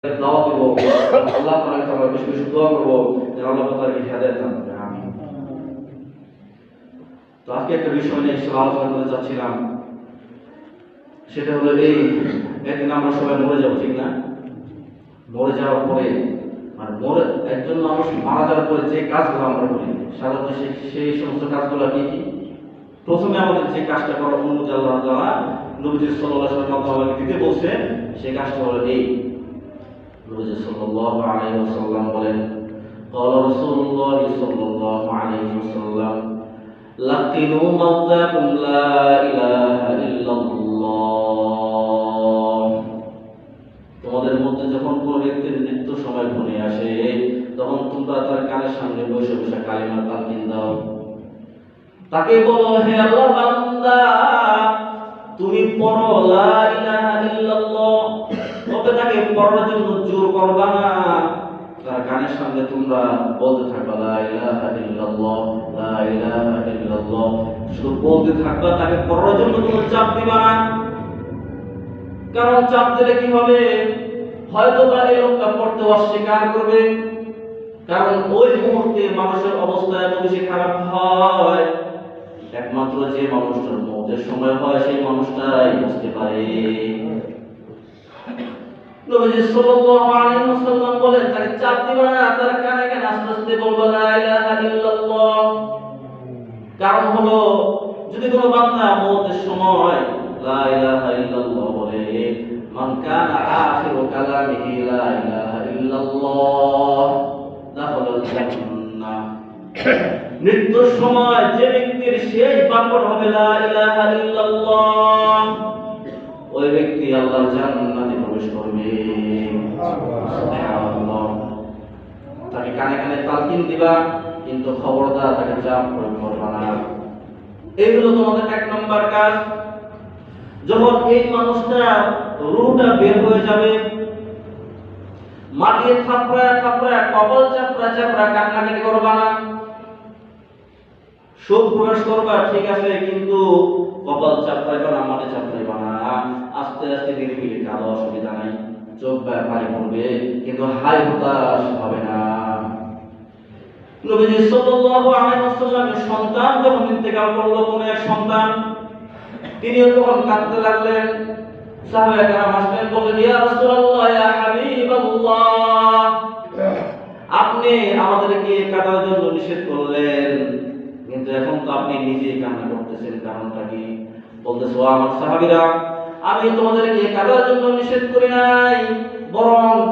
দাওয়াত দেব, আল্লাহ তাআলার কাছে আমরা বেশি বেশি দোয়া করব যেন আল্লাহ তাআলা হেদায়েত দান করেন। আমিন। তো আজকে একটা বিষয় নিয়ে আলোচনা করতে চাচ্ছিলাম, সেটা হলো এই একদিন আমরা সবাই মরে যাব, ঠিক না? মরে যাওয়ার পরে একজন মানুষ মারা যাওয়ার পরে যে কাজগুলো আমরা করি সাধারণত সেই সমস্ত কাজগুলো কি কি? প্রথমে আমাদের যে কাজটা করার অনুমতি আল্লাহ তাআলা নবীজি সাল্লাল্লাহু আলাইহি ওয়াসাল্লামকে দিতে বলছেন, সেই কাজটা হলো এই। নবীজি সাল্লাল্লাহু আলাইহি ওয়াসাল্লাম বলেন, قال رسول الله صلى الله عليه وسلم لقنوا موتاكم لا إله إلا الله। তোমাদের মধ্যে যখন কোনো ব্যক্তির মৃত্যু সময় ঘনিয়ে আসে তখন তোমরা তার কানের সামনে বসে বসে কালিমা তালকিন দাও। তাকে বলো, হে আল্লাহর বান্দা, তুমি পড়ো লা ইলাহা ইল্লাল্লাহ। তবে তাকে পড়ার জন্য জোর করবা না, তার কানের সামনে তোমরা বলতে থাকবা লা ইলাহা ইল্লাল্লাহ, লা ইলাহা ইল্লাল্লাহ, শুধু বলতে থাকবা, তাকে পড়ার জন্য কোনো চাপ দিবা না। কারণ চাপ দিলে কি হবে? হয়তো বা এই লোকটা পড়তে অস্বীকার করবে, কারণ ওই মুহূর্তে মানুষের অবস্থা এত বেশি খারাপ হয়, একমাত্র যে মানুষটার মৌতের সময় হয় সেই মানুষটাই বুঝতে পারে। নবীজি সাল্লাল্লাহু আলাইহি ওয়াসাল্লাম বলেন, তাকে চাপ দিবা না, তার কানে কানে আস্তে আস্তে বলবা লা ইলাহা ইল্লাল্লাহ। কারণ হলো, যদি কোনো বান্দা মৌতের সময় লা ইলাহা ইল্লাল্লাহ বলে, মান কানা আখিরু কালামিহি লা ইলাহা ইল্লাল্লাহ দাখালাল জান্নাহ। মৃত্যুর সময় যে ব্যক্তির শেষ বাক্যটা হবে লা ইলাহা ইল্লাল্লাহ, ওই ব্যক্তি আল্লাহর জান্নাতে প্রবেশ করবে। সুবহানাল্লাহ। তাকে কানে কানে তালকিন দিবা, কিন্তু খবরদার তাকে চাপ প্রয়োগ করবা না। এই হলো তোমাদের এক নম্বর কাজ। যখন এই মানুষটা রূহটা বের হয়ে যাবে, মাটি থাপড়ায় থাপড়ায়, কপাল চাপড়া চাপড়া কান্নাকাটি করবা না। শোক প্রকাশ করবা, ঠিক আছে, কিন্তু কপাল চাপড়াইবা না, মাটি চাপড়াইবা না। আস্তে আস্তে নিরিবিলি কাঁদো, অসুবিধা নাই, চোখ পানি পড়বে, কিন্তু হাই হতাশ হবে না। নবীজি সাল্লাল্লাহু আলাইহি ওয়াসাল্লামের সন্তান যখন ইন্তেকাল করলো, কোন এক সন্তান, তিনিও তখন কাঁদতে লাগলেন। সাহাবায়ে কেরাম আসলেন, বললেন, ইয়া রাসূলুল্লাহ, ইয়া হাবিবাল্লাহ, আপনি আমাদেরকে কাঁদার জন্য নিষেধ করলেন, কিন্তু এখন তো আপনি নিজেই কান্না করতেছেন, কারণটা কি? বলতেছে, ও আমার সাহাবীরা, আমি তোমাদেরকে কাঁদার জন্য নিষেধ করি নাই, বরং